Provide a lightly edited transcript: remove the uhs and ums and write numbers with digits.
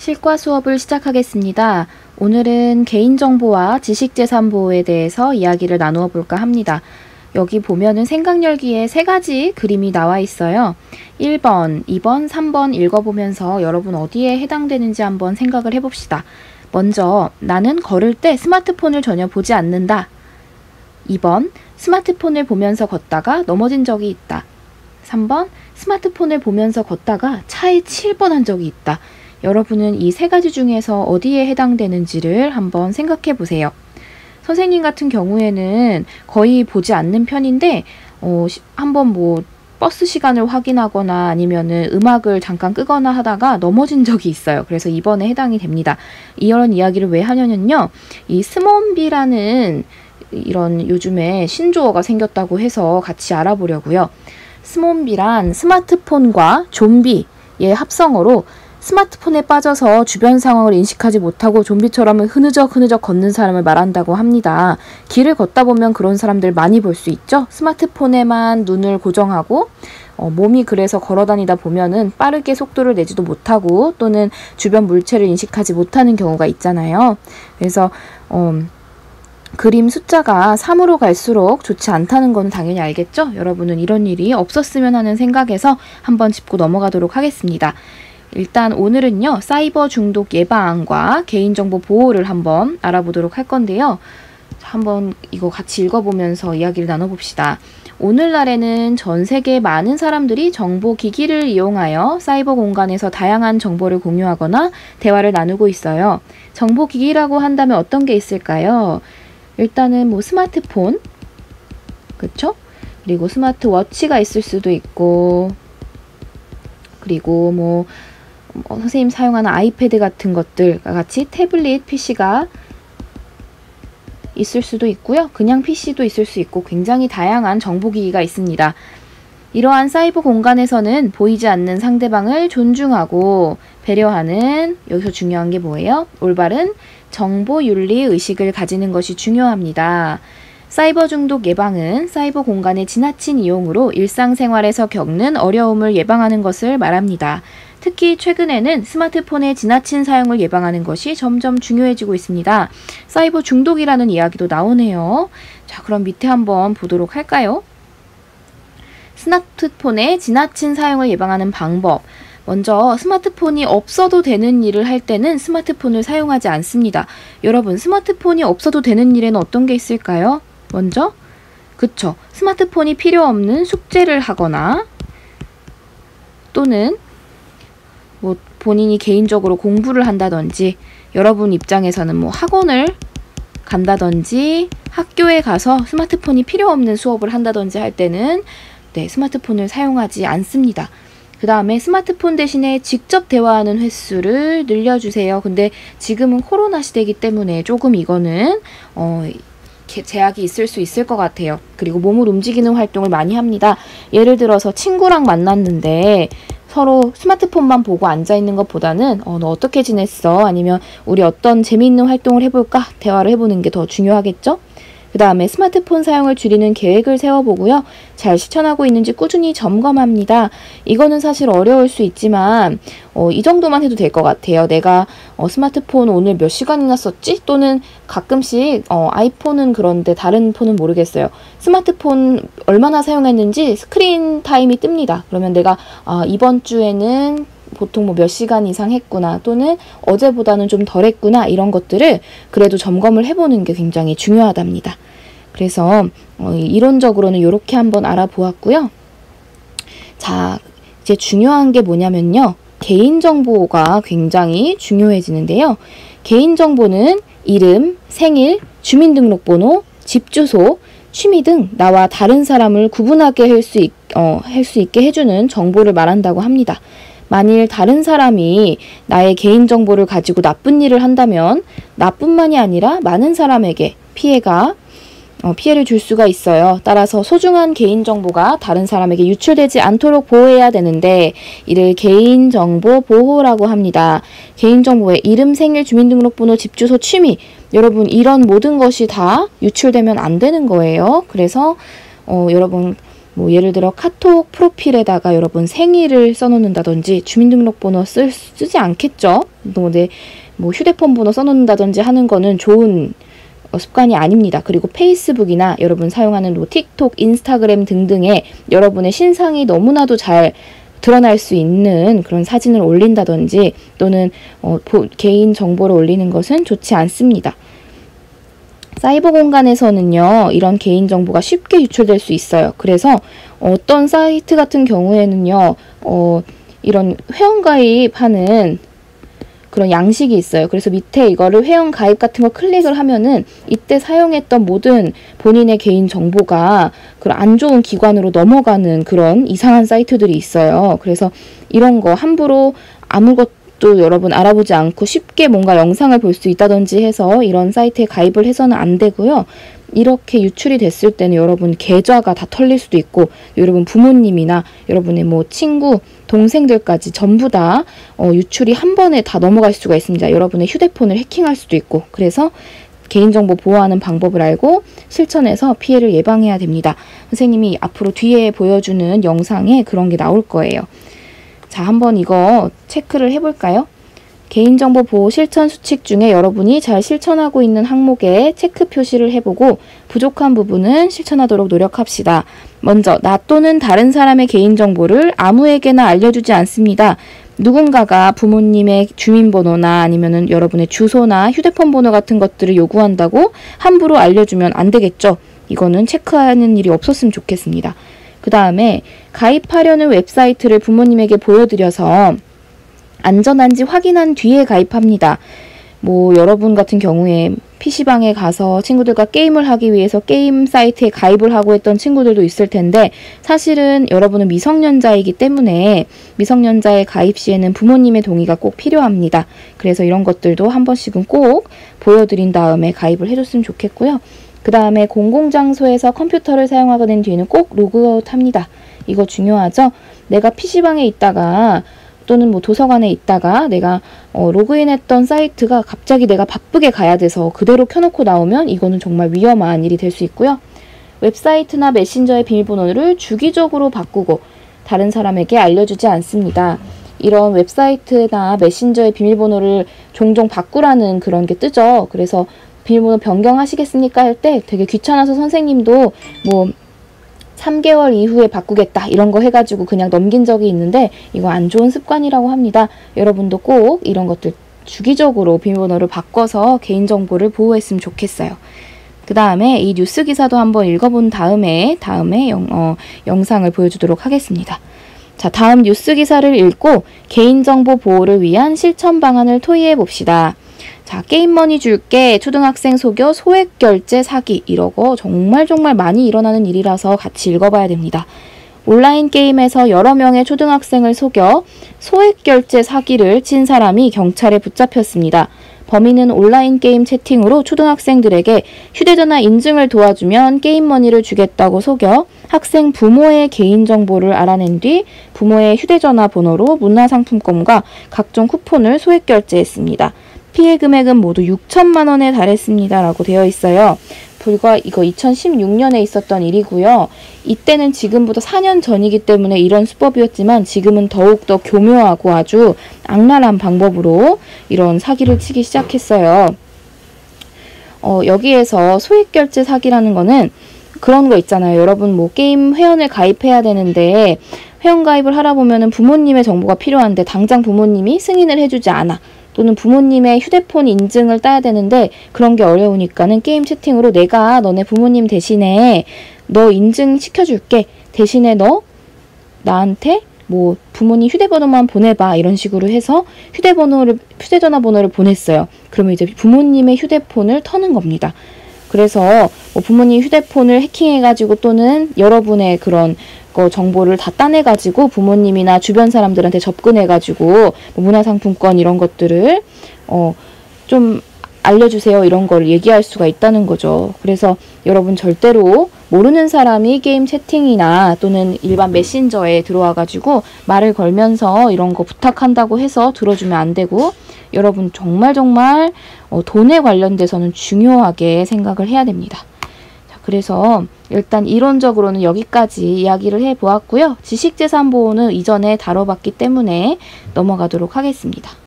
실과 수업을 시작하겠습니다. 오늘은 개인정보와 지식재산보호에 대해서 이야기를 나누어 볼까 합니다. 여기 보면은 생각열기에 세 가지 그림이 나와 있어요. 1번, 2번, 3번 읽어보면서 여러분 어디에 해당되는지 한번 생각을 해봅시다. 먼저, 나는 걸을 때 스마트폰을 전혀 보지 않는다. 2번, 스마트폰을 보면서 걷다가 넘어진 적이 있다. 3번, 스마트폰을 보면서 걷다가 차에 치일 뻔한 적이 있다. 여러분은 이 세 가지 중에서 어디에 해당되는지를 한번 생각해 보세요. 선생님 같은 경우에는 거의 보지 않는 편인데 한번 버스 시간을 확인하거나 아니면은 음악을 잠깐 끄거나 하다가 넘어진 적이 있어요. 그래서 이번에 해당이 됩니다. 이런 이야기를 왜 하냐면요. 이 스몬비라는 이런 요즘에 신조어가 생겼다고 해서 같이 알아보려고요. 스몬비란 스마트폰과 좀비의 합성어로 스마트폰에 빠져서 주변 상황을 인식하지 못하고 좀비처럼 흐느적 걷는 사람을 말한다고 합니다. 길을 걷다 보면 그런 사람들 많이 볼 수 있죠? 스마트폰에만 눈을 고정하고 몸이 그래서 걸어다니다 보면은 빠르게 속도를 내지도 못하고 또는 주변 물체를 인식하지 못하는 경우가 있잖아요. 그래서 그림 숫자가 3으로 갈수록 좋지 않다는 건 당연히 알겠죠? 여러분은 이런 일이 없었으면 하는 생각에서 한번 짚고 넘어가도록 하겠습니다. 일단 오늘은요, 사이버 중독 예방과 개인정보 보호를 한번 알아보도록 할 건데요. 한번 이거 같이 읽어보면서 이야기를 나눠봅시다. 오늘날에는 전 세계 많은 사람들이 정보기기를 이용하여 사이버 공간에서 다양한 정보를 공유하거나 대화를 나누고 있어요. 정보기기라고 한다면 어떤 게 있을까요? 일단은 스마트폰, 그쵸? 그리고 스마트워치가 있을 수도 있고, 그리고 선생님 사용하는 아이패드 같은 것들과 같이 태블릿 PC가 있을 수도 있고요. 그냥 PC도 있을 수 있고 굉장히 다양한 정보기기가 있습니다. 이러한 사이버 공간에서는 보이지 않는 상대방을 존중하고 배려하는, 여기서 중요한 게 뭐예요? 올바른 정보윤리 의식을 가지는 것이 중요합니다. 사이버 중독 예방은 사이버 공간의 지나친 이용으로 일상생활에서 겪는 어려움을 예방하는 것을 말합니다. 특히 최근에는 스마트폰의 지나친 사용을 예방하는 것이 점점 중요해지고 있습니다. 사이버 중독이라는 이야기도 나오네요. 자, 그럼 밑에 한번 보도록 할까요? 스마트폰의 지나친 사용을 예방하는 방법. 먼저 스마트폰이 없어도 되는 일을 할 때는 스마트폰을 사용하지 않습니다. 여러분, 스마트폰이 없어도 되는 일에는 어떤 게 있을까요? 먼저, 그쵸. 스마트폰이 필요 없는 숙제를 하거나 또는 본인이 개인적으로 공부를 한다든지, 여러분 입장에서는 학원을 간다든지 학교에 가서 스마트폰이 필요 없는 수업을 한다든지 할 때는 스마트폰을 사용하지 않습니다. 그 다음에 스마트폰 대신에 직접 대화하는 횟수를 늘려주세요. 근데 지금은 코로나 시대이기 때문에 조금 이거는 제약이 있을 수 있을 것 같아요. 그리고 몸을 움직이는 활동을 많이 합니다. 예를 들어서 친구랑 만났는데 서로 스마트폰만 보고 앉아있는 것보다는 너 어떻게 지냈어? 아니면 우리 어떤 재미있는 활동을 해볼까? 대화를 해보는 게 더 중요하겠죠? 그 다음에 스마트폰 사용을 줄이는 계획을 세워보고요. 잘 실천하고 있는지 꾸준히 점검합니다. 이거는 사실 어려울 수 있지만 이 정도만 해도 될 것 같아요. 내가 스마트폰 오늘 몇 시간이나 썼지? 또는 가끔씩 아이폰은 그런데 다른 폰은 모르겠어요. 스마트폰 얼마나 사용했는지 스크린 타임이 뜹니다. 그러면 내가 이번 주에는 보통 몇 시간 이상 했구나, 또는 어제보다는 좀 덜 했구나, 이런 것들을 그래도 점검을 해보는 게 굉장히 중요하답니다. 그래서 이론적으로는 이렇게 한번 알아보았고요. 자, 이제 중요한 게 뭐냐면요. 개인정보가 굉장히 중요해지는데요. 개인정보는 이름, 생일, 주민등록번호, 집주소, 취미 등 나와 다른 사람을 구분하게 할 수 있게 해주는 정보를 말한다고 합니다. 만일 다른 사람이 나의 개인정보를 가지고 나쁜 일을 한다면 나뿐만이 아니라 많은 사람에게 피해를 줄 수가 있어요. 따라서 소중한 개인정보가 다른 사람에게 유출되지 않도록 보호해야 되는데 이를 개인정보 보호라고 합니다. 개인정보의 이름, 생일, 주민등록번호, 집주소, 취미, 여러분 이런 모든 것이 다 유출되면 안 되는 거예요. 그래서 여러분 뭐 예를 들어 카톡 프로필에다가 여러분 생일을 써놓는다든지 주민등록번호 쓰지 않겠죠? 뭐 휴대폰 번호 써놓는다든지 하는 거는 좋은 습관이 아닙니다. 그리고 페이스북이나 여러분 사용하는 뭐 틱톡, 인스타그램 등등의 여러분의 신상이 너무나도 잘 드러날 수 있는 그런 사진을 올린다든지 또는 개인 정보를 올리는 것은 좋지 않습니다. 사이버 공간에서는요, 이런 개인 정보가 쉽게 유출될 수 있어요. 그래서 어떤 사이트 같은 경우에는요, 이런 회원가입하는 그런 양식이 있어요. 그래서 밑에 이거를 회원가입 같은 거 클릭을 하면은 이때 사용했던 모든 본인의 개인 정보가 그런 안 좋은 기관으로 넘어가는 그런 이상한 사이트들이 있어요. 그래서 이런 거 함부로 아무것도 여러분 알아보지 않고 쉽게 뭔가 영상을 볼 수 있다든지 해서 이런 사이트에 가입을 해서는 안 되고요. 이렇게 유출이 됐을 때는 여러분 계좌가 다 털릴 수도 있고 여러분 부모님이나 여러분의 뭐 친구, 동생들까지 전부 다 유출이 한 번에 다 넘어갈 수가 있습니다. 여러분의 휴대폰을 해킹할 수도 있고 그래서 개인정보 보호하는 방법을 알고 실천해서 피해를 예방해야 됩니다. 선생님이 앞으로 뒤에 보여주는 영상에 그런 게 나올 거예요. 자, 한번 이거 체크를 해볼까요? 개인정보 보호 실천 수칙 중에 여러분이 잘 실천하고 있는 항목에 체크 표시를 해보고 부족한 부분은 실천하도록 노력합시다. 먼저, 나 또는 다른 사람의 개인정보를 아무에게나 알려주지 않습니다. 누군가가 부모님의 주민번호나 아니면은 여러분의 주소나 휴대폰 번호 같은 것들을 요구한다고 함부로 알려주면 안 되겠죠. 이거는 체크하는 일이 없었으면 좋겠습니다. 그 다음에 가입하려는 웹사이트를 부모님에게 보여드려서 안전한지 확인한 뒤에 가입합니다. 뭐 여러분 같은 경우에 PC방에 가서 친구들과 게임을 하기 위해서 게임 사이트에 가입을 하고 했던 친구들도 있을 텐데 사실은 여러분은 미성년자이기 때문에 미성년자의 가입 시에는 부모님의 동의가 꼭 필요합니다. 그래서 이런 것들도 한 번씩은 꼭 보여드린 다음에 가입을 해줬으면 좋겠고요. 그 다음에 공공장소에서 컴퓨터를 사용하게 된 뒤에는 꼭 로그아웃 합니다. 이거 중요하죠? 내가 PC방에 있다가 또는 뭐 도서관에 있다가 내가 로그인했던 사이트가 갑자기 내가 바쁘게 가야 돼서 그대로 켜놓고 나오면 이거는 정말 위험한 일이 될 수 있고요. 웹사이트나 메신저의 비밀번호를 주기적으로 바꾸고 다른 사람에게 알려주지 않습니다. 이런 웹사이트나 메신저의 비밀번호를 종종 바꾸라는 그런 게 뜨죠. 그래서 비밀번호 변경하시겠습니까? 할 때 되게 귀찮아서 선생님도 뭐 3개월 이후에 바꾸겠다 이런 거 해가지고 그냥 넘긴 적이 있는데 이거 안 좋은 습관이라고 합니다. 여러분도 꼭 이런 것들 주기적으로 비밀번호를 바꿔서 개인정보를 보호했으면 좋겠어요. 그 다음에 이 뉴스 기사도 한번 읽어본 다음에 영상을 보여주도록 하겠습니다. 자, 다음 뉴스 기사를 읽고 개인정보 보호를 위한 실천 방안을 토의해 봅시다. 자, 게임머니 줄게, 초등학생 속여 소액 결제 사기, 이러고 정말 많이 일어나는 일이라서 같이 읽어봐야 됩니다. 온라인 게임에서 여러 명의 초등학생을 속여 소액 결제 사기를 친 사람이 경찰에 붙잡혔습니다. 범인은 온라인 게임 채팅으로 초등학생들에게 휴대전화 인증을 도와주면 게임머니를 주겠다고 속여 학생 부모의 개인정보를 알아낸 뒤 부모의 휴대전화 번호로 문화상품권과 각종 쿠폰을 소액 결제했습니다. 피해 금액은 모두 6천만 원에 달했습니다. 라고 되어 있어요. 불과 이거 2016년에 있었던 일이고요. 이때는 지금보다 4년 전이기 때문에 이런 수법이었지만 지금은 더욱더 교묘하고 아주 악랄한 방법으로 이런 사기를 치기 시작했어요. 여기에서 소액결제 사기라는 거는 그런 거 있잖아요. 여러분 뭐 게임 회원을 가입해야 되는데 회원 가입을 하다 보면은 부모님의 정보가 필요한데 당장 부모님이 승인을 해주지 않아. 또는 부모님의 휴대폰 인증을 따야 되는데 그런 게 어려우니까는 게임 채팅으로 내가 너네 부모님 대신에 너 인증 시켜줄게. 대신에 너 나한테 뭐 부모님 휴대번호만 보내봐. 이런 식으로 해서 휴대전화 번호를 보냈어요. 그러면 이제 부모님의 휴대폰을 터는 겁니다. 그래서 뭐 부모님 휴대폰을 해킹해가지고 또는 여러분의 그런 정보를 다 따내가지고 부모님이나 주변 사람들한테 접근해가지고 뭐 문화상품권 이런 것들을 좀 알려주세요 이런 걸 얘기할 수가 있다는 거죠. 그래서 여러분 절대로 모르는 사람이 게임 채팅이나 또는 일반 메신저에 들어와가지고 말을 걸면서 이런 거 부탁한다고 해서 들어주면 안 되고 여러분 정말 돈에 관련돼서는 중요하게 생각을 해야 됩니다. 자, 그래서 일단 이론적으로는 여기까지 이야기를 해보았고요. 지식재산보호는 이전에 다뤄봤기 때문에 넘어가도록 하겠습니다.